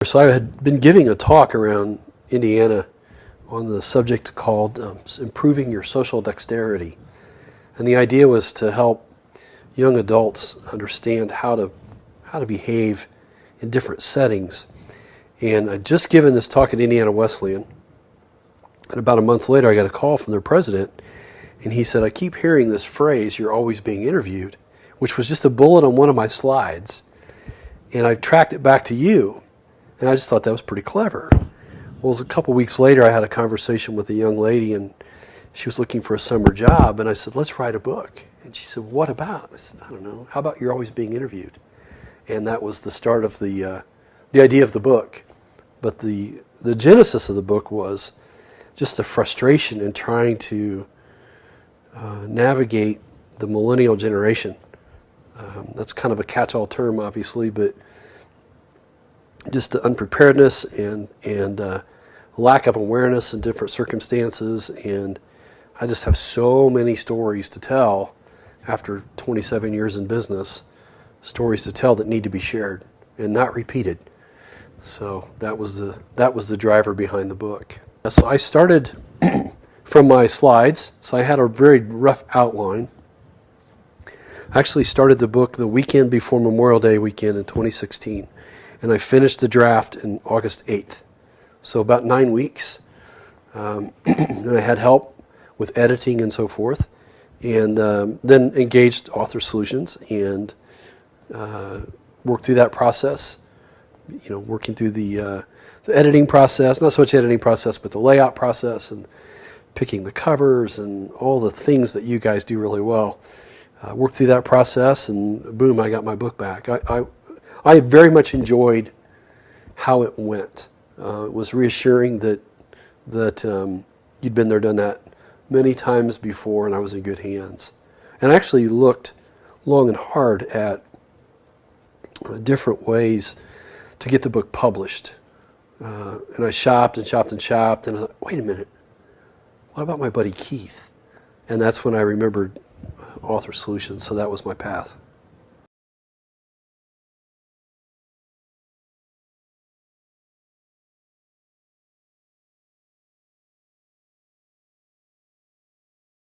So I had been giving a talk around Indiana on the subject called improving your social dexterity. And the idea was to help young adults understand how to behave in different settings. And I'd just given this talk at Indiana Wesleyan, and about a month later I got a call from their president, and he said, "I keep hearing this phrase, 'you're always being interviewed,'" which was just a bullet on one of my slides. And I tracked it back to you, and I just thought that was pretty clever. Well, it was a couple weeks later, I had a conversation with a young lady, and she was looking for a summer job, and I said, "Let's write a book." And she said, "What about?" I said, "I don't know. How about you're always being interviewed?" And that was the start of the idea of the book. But the genesis of the book was just the frustration in trying to navigate the millennial generation. That's kind of a catch-all term, obviously, but just the unpreparedness and lack of awareness in different circumstances. And I just have so many stories to tell after 27 years in business, stories to tell that need to be shared and not repeated. So that was the driver behind the book. So I started from my slides. So I had a very rough outline. I actually started the book the weekend before Memorial Day weekend in 2016, and I finished the draft in August 8th. So about 9 weeks. And I had help with editing and so forth, and then engaged Author Solutions and worked through that process. Working through the editing process, not so much editing process, but the layout process and picking the covers and all the things that you guys do really well. Worked through that process, and boom, I got my book back. I very much enjoyed how it went. It was reassuring that you'd been there, done that many times before, and I was in good hands. And I actually looked long and hard at different ways to get the book published. And I shopped and shopped and shopped, and I thought, wait a minute, what about my buddy Keith? And that's when I remembered Author Solutions, so that was my path.